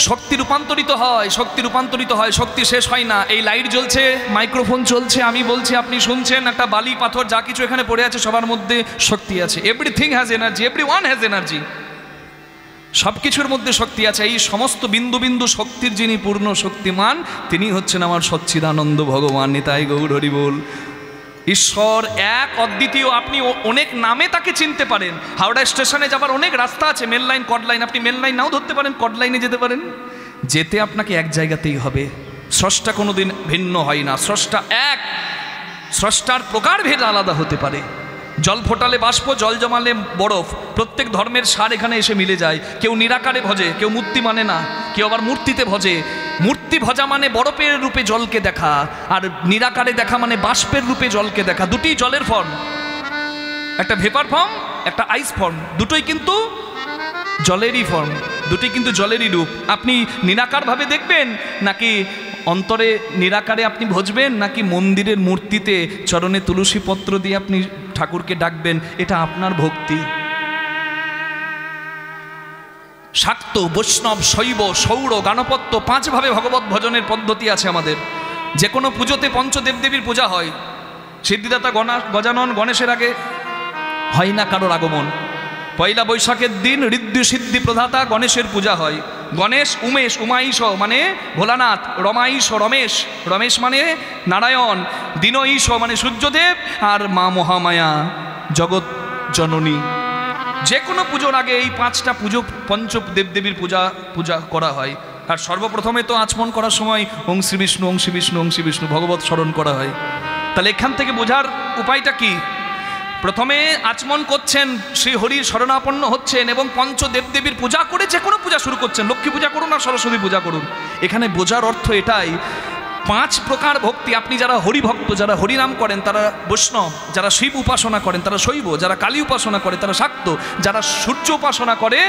শক্তি রূপান্তরিত হয়, শক্তি রূপান্তরিত হয়, শক্তি শেষ হয় না। এই লাইট জ্বলছে, মাইক্রোফোন চলছে, আমি বলছি, আপনি শুনছেন, একটা বালি পাথর যা কিছু এখানে পড়ে আছে সবার মধ্যে শক্তি আছে। Everything has energy, everyone has energy. সব কিছুর মধ্যে শক্তি আছে। এই সমস্ত বিন্দু বিন্দু শক্তির যিনি পূর্ণ শক্তিমান, তিনি হচ্ছেন আমার সচ্চিদানন্দ ভগবান। নিতাই গৌর হরি বল। ঈশ্বর এক অদ্বিতীয়। আপনি অনেক নামে তাকে চিনতে পারেন। হাওড়া স্টেশনে যাবার অনেক রাস্তা আছে, মেল লাইন, কড লাইন। আপনি মেল লাইন নাও ধরতে পারেন, কড লাইনে যেতে পারেন। যেতে আপনাকে এক জায়গাতেই হবে। স্রষ্টা কোনোদিন ভিন্ন হয় না, স্রষ্টা এক। স্রষ্টার প্রকারভেদ আলাদা হতে পারে। জল ফোটালে বাষ্প, জল জমালে বরফ। প্রত্যেক ধর্মের সার এখানে এসে মিলে যায়। কেউ নিরাকারে ভজে, কেউ মূর্তি মানে না, কেউ আবার মূর্তিতে ভজে। মূর্তি ভজা মানে বরফের রূপে জলকে দেখা, আর নিরাকারে দেখা মানে বাষ্পের রূপে জলকে দেখা। দুটি জলের ফর্ম, একটা ভেপার ফর্ম, একটা আইস ফর্ম, দুটোই কিন্তু জলেরই ফর্ম, দুটি কিন্তু জলেরই রূপ। আপনি নিরাকারভাবে দেখবেন, নাকি অন্তরে নিরাকারে আপনি ভজবেন, নাকি মন্দিরের মূর্তিতে চরণে তুলসী পত্র দিয়ে আপনি ঠাকুরকে ডাকবেন, এটা আপনার ভক্তি। শাক্ত, বৈষ্ণব, শৈব, সৌর, গাণপত্য, 5 ভাবে ভগবত ভজনের পদ্ধতি আছে আমাদের। যে কোনো পুজোতে পঞ্চদেবদেবীর পূজা হয়। সিদ্ধিদাতা গজানন গণেশের আগে হয় না কারোর আগমন। পয়লা বৈশাখের দিন ঋদ্ধি সিদ্ধি প্রদাতা গণেশের পূজা হয়। গণেশ, উমেশ, উমাইশ মানে ভোলানাথ, রমাইশ রমেশ, রমেশ মানে নারায়ণ, দীনঈশ মানে সূর্যদেব, আর মা মহামায়া জগৎ জননী। যে কোনো পুজোর আগে এই 5টা পুজো, পঞ্চ দেবদেবীর পূজা করা হয়। আর সর্বপ্রথমে তো আচমন করার সময় ওং শ্রী বিষ্ণু, ওং শ্রী বিষ্ণু, ওং শ্রী বিষ্ণু ভগবত স্মরণ করা হয়। তাহলে এখান থেকে বোঝার উপায়টা কি? প্রথমে আচমন করছেন, শ্রী হরির শরণাপন্ন হচ্ছেন এবং পঞ্চ দেবদেবীর পূজা করে যে কোনো পূজা শুরু করছেন। লক্ষ্মী পূজা করুন আর সরস্বতী পূজা করুন। এখানে বোঝার অর্থ এটাই, 5 প্রকার ভক্তি। আপনি যারা হরিভক্ত, যারা হরিনাম করেন তারা বৈষ্ণব, যারা শিব উপাসনা করেন তারা শৈব, যারা কালী উপাসনা করে তারা শাক্ত, যারা সূর্য উপাসনা করে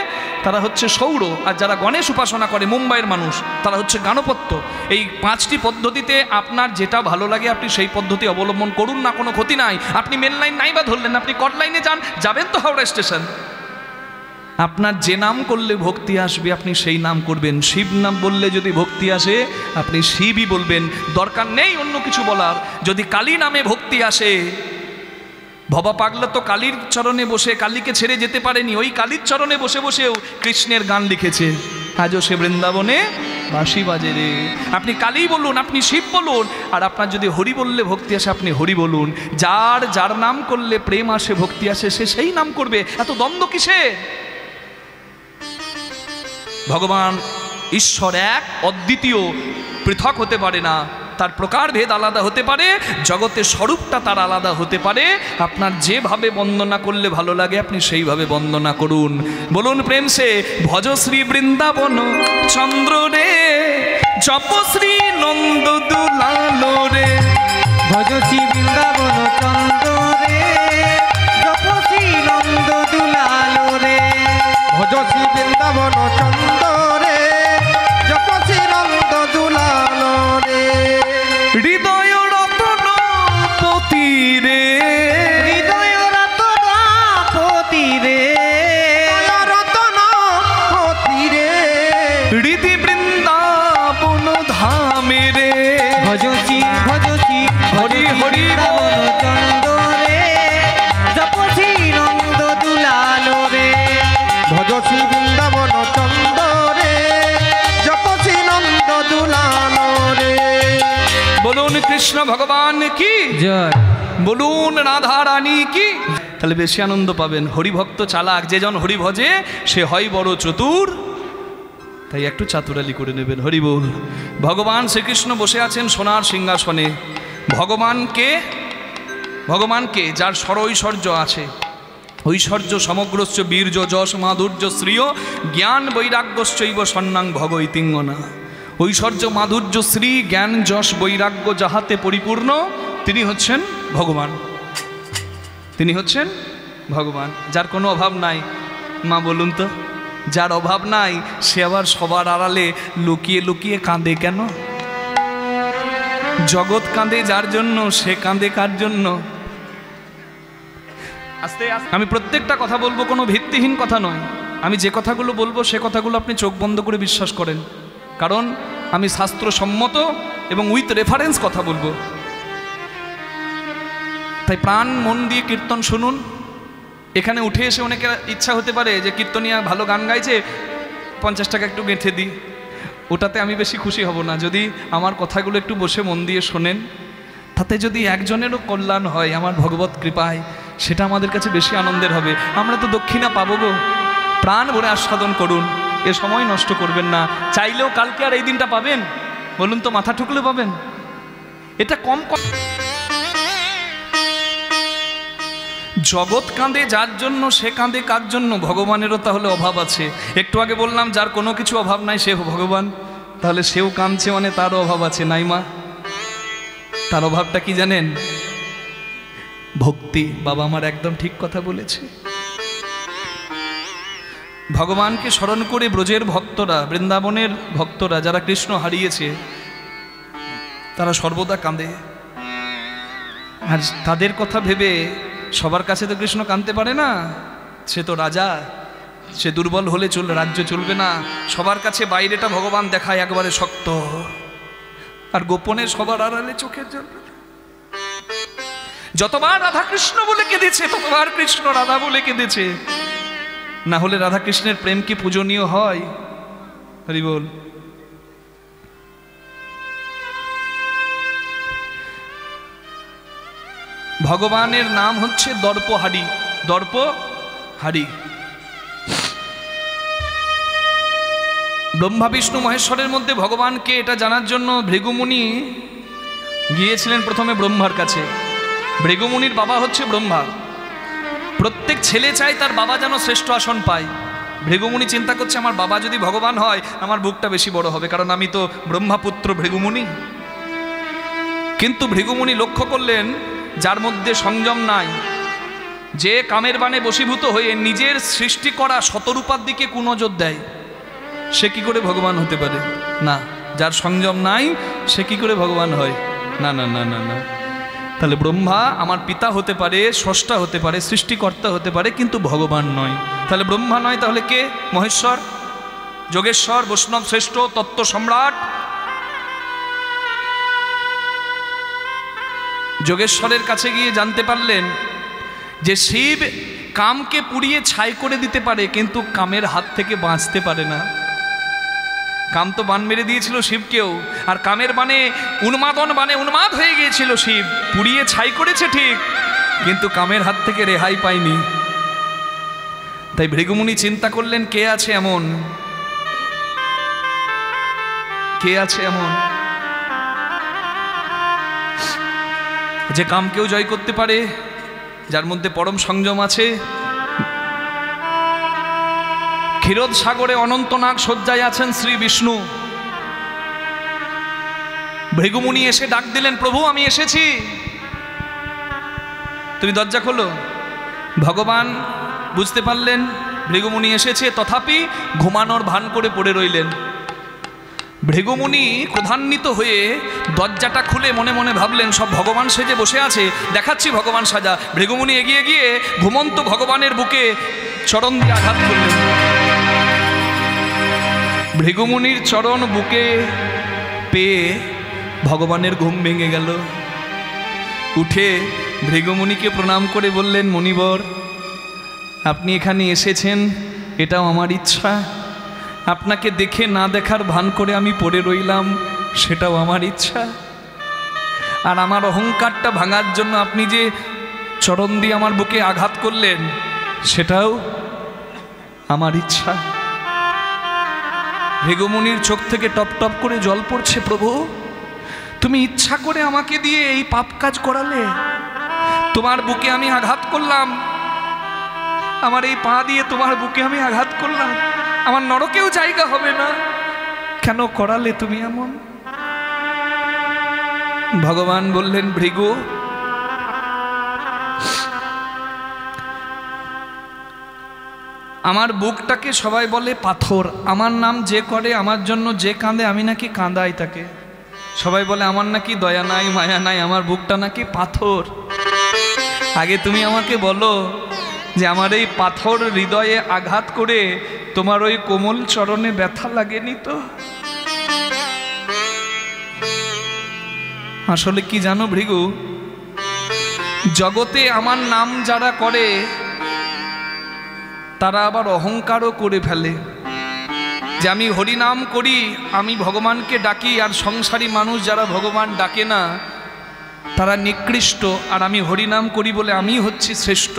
তারা হচ্ছে সৌর, আর যারা গণেশ উপাসনা করে মুম্বাইয়ের মানুষ তারা হচ্ছে গাণপত্য। এই 5টি পদ্ধতিতে আপনার যেটা ভালো লাগে আপনি সেই পদ্ধতি অবলম্বন করুন, না কোনো ক্ষতি নাই। আপনি মেন লাইন নাই বা ধরলেন, আপনি কট লাইনে যাবেন তো হাওড়া স্টেশন। আপনার যে নাম করলে ভক্তি আসবে আপনি সেই নাম করবেন। শিব নাম বললে যদি ভক্তি আসে আপনি শিবই বলবেন, দরকার নেই অন্য কিছু বলার। যদি কালী নামে ভক্তি আসে, ভবা পাগলা তো কালীর চরণে বসে কালীকে ছেড়ে যেতে পারেনি, ওই কালীর চরণে বসে বসেও কৃষ্ণের গান লিখেছে। আজও সে বৃন্দাবনে বাঁশি বাজে রে। আপনি কালী বলুন, আপনি শিব বলুন, আর আপনার যদি হরি বললে ভক্তি আসে আপনি হরি বলুন। যার নাম করলে প্রেম আসে, ভক্তি আসে, সে সেই নাম করবে। এত দ্বন্দ্ব কিসে? ভগবান ঈশ্বর এক, অদ্বিতীয়, পৃথক হতে পারে না। তার প্রকারভেদ আলাদা হতে পারে, জগতের স্বরূপটা তার আলাদা হতে পারে। আপনার যেভাবে বন্দনা করলে ভালো লাগে আপনি সেইভাবে বন্দনা করুন। বলুন প্রেম সে, ভজ শ্রী বৃন্দাবন চন্দ্র রে, জপ শ্রী নন্দ দুলালো রে। ভজ শ্রী বৃন্দাবন চন্দ্র রে, জপ শ্রী নন্দ দুলালো রে। ভজ শ্রী বৃন্দাবন চন্দ্র রে, জপ শ্রী নন্দ দুলালো রে। হৃদয় রতন পতি রে, হৃদয় রতন পতি রে, রতন পতি রে। হৃদি বৃন্দাবন ধামে রে। ভজ শ্রী হরি হরি বৃন্দাবন চন্দ্র রে, জপ শ্রী নন্দ দুলালো রে। ভজ শ্রী বৃন্দাবন চন্দ্র রে, জপ শ্রী নন্দ দুলালো রে। বলুন কৃষ্ণ ভগবান কি জয়। বলুন রাধা রানী কি। তাহলে বেশি আনন্দ পাবেন। হরিভক্ত চালাক, যে জন হরি ভজে সে হয় বড় চতুর, তাই একটু চাতুরালি করে নেবেন। হরি বল। ভগবান শ্রীকৃষ্ণ বসে আছেন সোনার সিংহাসনে। ভগবানকে যার ঐশ্বর্য আছে, ঐশ্বর্য সমগ্রস্য বীর্য যশ মাধুর্য শ্রিয় জ্ঞান বৈরাগ্যশ্চৈব সন্ন্যাং ভগৈতিঙ্গনা। ঐশ্বর্য মাধুর্য শ্রী জ্ঞান যশ বৈরাগ্য যাহাতে পরিপূর্ণ, তিনি হচ্ছেন ভগবান। তিনি হচ্ছেন ভগবান, যার কোনো অভাব নাই। মা বলুন তো, যার অভাব নাই সে আবার সবার আড়ালে লুকিয়ে লুকিয়ে কাঁদে কেন? জগৎ কাঁদে যার জন্য, সে কাঁদে কার জন্য? আস্তে আস্তে আমি প্রত্যেকটা কথা বলবো, কোনো ভিত্তিহীন কথা নয়। আমি যে কথাগুলো বলবো সে কথাগুলো আপনি চোখ বন্ধ করে বিশ্বাস করেন, কারণ আমি শাস্ত্রসম্মত এবং উইথ রেফারেন্স কথা বলবো। তাই প্রাণ মন দিয়ে কীর্তন শুনুন। এখানে উঠে এসে অনেকের ইচ্ছা হতে পারে যে কীর্তনিয়া ভালো গান গাইছে, 50 টাকা একটু গেঁথে দিই। ওটাতে আমি বেশি খুশি হব না। যদি আমার কথাগুলো একটু বসে মন দিয়ে শোনেন, তাতে যদি একজনেরও কল্যাণ হয় আমার ভগবত কৃপায়, সেটা আমাদের কাছে বেশি আনন্দের হবে। আমরা তো দক্ষিণা পাবো গো। প্রাণ ভরে আস্বাদন করুন, এ সময় নষ্ট করবেন না। চাইলেও কালকে আর এই দিনটা পাবেন? বলুন তো, মাথা ঠুকলে পাবেন? এটা কম জগৎ কাঁদে যার জন্য, সে কাঁদে কার জন্য? ভগবানেরও তাহলে অভাব আছে। একটু আগে বললাম যার কোনো কিছু অভাব নাই সে ভগবান, তাহলে সেও কাঁদছে মানে তারও অভাব আছে, নাই মা? তার অভাবটা কি জানেন? ভক্তি। বাবা আমার একদম ঠিক কথা বলেছে। ভগবানকে স্মরণ করে ব্রজের ভক্তরা, বৃন্দাবনের ভক্তরা যারা কৃষ্ণ হারিয়েছে, তারা সর্বদা কাঁদে। আর তাদের কথা ভেবে সবার কাছে তো কৃষ্ণ কাঁদতে পারে না, সে তো রাজা, সে দুর্বল হলে রাজ্য চলবে না। সবার কাছে বাইরেটা ভগবান দেখায় একবারে শক্ত, আর গোপনে সবার আড়ালে চোখের জল। যতবার রাধা কৃষ্ণ বলে কেঁদেছে ততবার কৃষ্ণ রাধা বলে কেঁদেছে। না হলে রাধা কৃষ্ণের প্রেম কি পূজনীয় হয়? হরি বল। ভগবানের নাম হচ্ছে দর্পহারি। দর্পহারি। ব্রহ্মা বিষ্ণু মহেশ্বরের মধ্যে ভগবানকে এটা জানার জন্য ভৃগুমুনি গিয়েছিলেন প্রথমে ব্রহ্মার কাছে। ভৃগুমুনির বাবা হচ্ছে ব্রহ্মা। প্রত্যেক ছেলে চায় তার বাবা যেন শ্রেষ্ঠ আসন পায়। ভৃগুমুনি চিন্তা করছে আমার বাবা যদি ভগবান হয় আমার বুকটা বেশি বড় হবে, কারণ আমি তো ব্রহ্মাপুত্র ভৃগুমুনি। কিন্তু ভৃগুমুনি লক্ষ্য করলেন যার মধ্যে সংযম নাই, যে কামের বাণে বশীভূত হয়ে নিজের সৃষ্টি করা শতরূপার দিকে কুনজর দেয়, সে কি করে ভগবান হতে পারে? না, যার সংযম নাই সে কি করে ভগবান হয়? না না না না না। তাহলে ব্রহ্মা আমার পিতা হতে পারে, স্রষ্টা হতে পারে, সৃষ্টিকর্তা হতে পারে, কিন্তু ভগবান নয়। তাহলে ব্রহ্মা নয়, তাহলে কে? মহেশ্বর, যোগেশ্বর, বৈষ্ণব শ্রেষ্ঠ, তত্ত্ব সম্রাট। যোগেশ্বরের কাছে গিয়ে জানতে পারলেন যে শিব কামকে পুড়িয়ে ছাই করে দিতে পারে, কিন্তু কামের হাত থেকে বাঁচতে পারে না। কাম তো বান মেরে দিয়েছিল শিবকেও, আর কামের বানে উন্মাদ হয়ে গিয়েছিল শিব। পুড়িয়ে ছাই করেছে ঠিক, কিন্তু কামের হাত থেকে রেহাই পায়নি। তাই ভৃগুমুনি চিন্তা করলেন কে আছে এমন, কে আছে এমন যে কামকেও জয় করতে পারে, যার মধ্যে পরম সংযম আছে। ক্ষীরোদ সাগরে অনন্তনাগ শয্যায় আছেন শ্রী বিষ্ণু। ভৃগুমুনি এসে ডাক দিলেন, প্রভু আমি এসেছি, তুমি দরজা খোলো। ভগবান বুঝতে পারলেন ভৃগুমুনি এসেছে, তথাপি ঘুমানোর ভান করে পড়ে রইলেন। ভৃগুমুনি ক্রোধান্বিত হয়ে দরজাটা খুলে মনে মনে ভাবলেন সব ভগবান সেজে বসে আছে, দেখাচ্ছি ভগবান সাজা। ভৃগুমুনি এগিয়ে গিয়ে ঘুমন্ত ভগবানের বুকে চরণ দিয়ে আঘাত করলেন। ভৃগুমুনির চরণ বুকে পেয়ে ভগবানের ঘুম ভেঙে গেল। উঠে ভৃগুমুনিকে প্রণাম করে বললেন, মুনিবর আপনি এখানে এসেছেন এটাও আমার ইচ্ছা, আপনাকে দেখে না দেখার ভান করে আমি পড়ে রইলাম সেটাও আমার ইচ্ছা, আর আমার অহংকারটা ভাঙার জন্য আপনি যে চরণ দিয়ে আমার বুকে আঘাত করলেন সেটাও আমার ইচ্ছা। ভৃগুমুনির চোখ থেকে টপ টপ করে জল পড়ছে। প্রভু তুমি ইচ্ছা করে আমাকে দিয়ে এই পাপ কাজ করালে, তোমার বুকে আমি আঘাত করলাম, আমার এই পা দিয়ে তোমার বুকে আমি আঘাত করলাম, আমার নরকেও জায়গা হবে না, কেন করালে তুমি এমন? ভগবান বললেন, ভৃগু আমার বুকটাকে সবাই বলে পাথর, আমার নাম যে করে, আমার জন্য যে কাঁদে আমি নাকি কাঁদাই তাকে। সবাই বলে আমার নাকি দয়া নাই মায়া নাই, আমার বুকটা নাকি পাথর। আগে তুমি আমাকে বলো যে আমার এই পাথর হৃদয়ে আঘাত করে তোমার ওই কোমল চরণে ব্যথা লাগেনি তো? আসলে কি জানো ভৃগু, জগতে আমার নাম যারা করে তারা আবার অহংকারও করে ফেলে যে আমি হরিনাম করি, আমি ভগবানকে ডাকি, আর সংসারী মানুষ যারা ভগবান ডাকে না তারা নিকৃষ্ট, আর আমি হরিনাম করি বলে আমি হচ্ছি শ্রেষ্ঠ।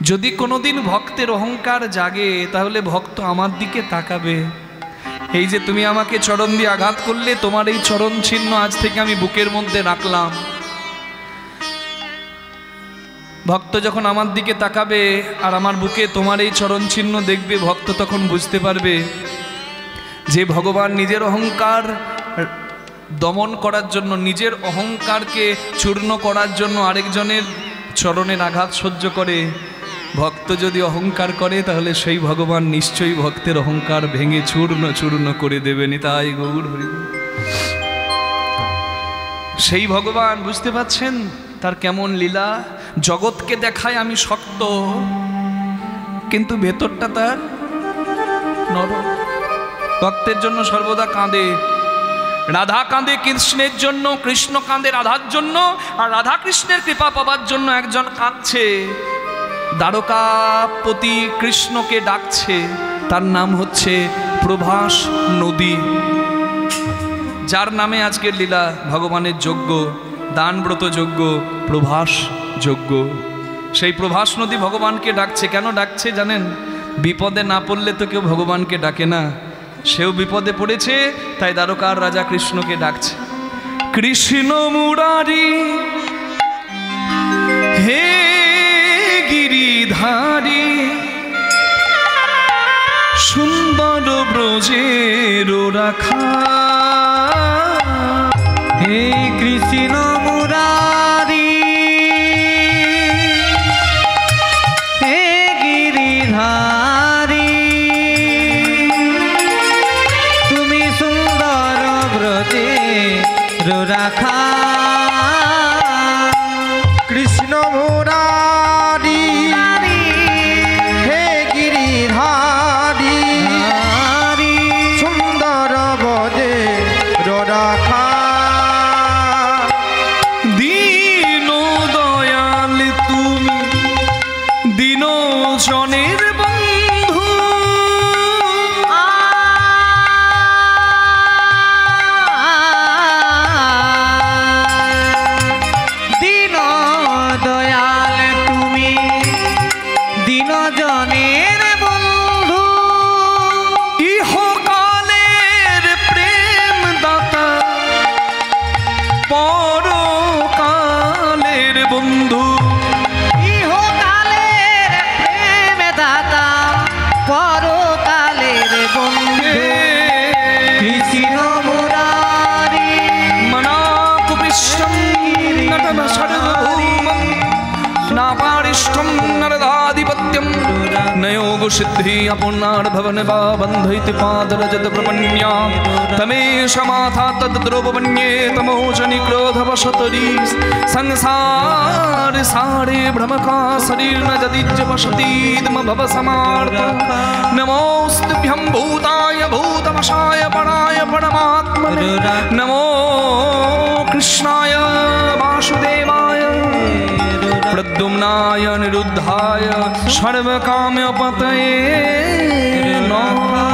যদি কোনোদিন ভক্তের অহংকার জাগে তাহলে ভক্ত আমার দিকে তাকাবে। এই যে তুমি আমাকে চরণ দিয়ে আঘাত করলে, তোমার এই চরণ চিহ্ন আজ থেকে আমি বুকের মধ্যে রাখলাম। ভক্ত যখন আমার দিকে তাকাবে আর আমার বুকে তোমার এই চরণ চিহ্ন দেখবে, ভক্ত তখন বুঝতে পারবে যে ভগবান নিজের অহংকার দমন করার জন্য, নিজের অহংকারকে চূর্ণ করার জন্য আরেকজনের চরণের আঘাত সহ্য করে। ভক্ত যদি অহংকার করে তাহলে সেই ভগবান নিশ্চয়ই ভক্তের অহংকার ভেঙে চূর্ণ চূর্ণ করে দেবেনি। তাই গৌর হরি। সেই ভগবান বুঝতে পাচ্ছেন তার কেমন লীলা। জগৎকে দেখায় আমি শক্ত, কিন্তু ভেতরটা তার নরম। ভক্তের জন্য সর্বদা কাঁদে। রাধা কাঁদে কৃষ্ণের জন্য, কৃষ্ণ কাঁদে রাধার জন্য, আর রাধা কৃষ্ণের কৃপা পাবার জন্য একজন কাঁদছে, দ্বারকাপতি কৃষ্ণকে ডাকছে। তার নাম হচ্ছে প্রভাস নদী, যার নামে আজকের লীলা ভগবানের যজ্ঞ, দানব্রত যজ্ঞ, প্রভাস যজ্ঞ। সেই প্রভাস নদী ভগবানকে ডাকছে। কেন ডাকছে জানেন? বিপদে না পড়লে তো কেউ ভগবানকে ডাকে না। সেও বিপদে পড়েছে, তাই দ্বারকার রাজা কৃষ্ণকে ডাকছে। কৃষ্ণ মুরারি হে গিরিধারী, সুন্দর ব্রজের রাখা। হে কৃষ্ণ মুরারি হে গিরিধারী, তুমি সুন্দর ব্রজের রাখা। কৃষ্ণ মুরারি হে গিরিধারী, সুন্দর বদে রাখা। দীন দয়াল তুমি দীন জনের বন্ধু, দীন দয়াল তুমি দীন জনের বন্ধু, ইহকালের প্রেম দাতা পরকালের বন্ধু। ইহকালের প্রেম দাতা পরকালের বন্ধু। কৃষ্ণ মুরারি মনাকু বিশ্বম নটন সর্বভৌমম, নাপারিষ্ঠম নরদাধিপত্যম, নয়োগ সিদ্ধি অপূর্ণার ভবন বা বন্ধইতি পাদরজত প্রপন্যা। তমেশ মাথা তদ্দ্রোপন্যে তমোজনি ক্রোধবশতরি, সংসার সারে ভ্রমকা শরীর ন যদিজ্য বসতীদম ভব সমার্ত। নমোস্তুভ্যং ভূতায় ভূতমশায় পরায় পরমাত্মনে, নমো কৃষ্ণায় বাসুদেবায়, प्रद्युम्नाय निरुद्धाय सर्वकाम्यपतये नमः।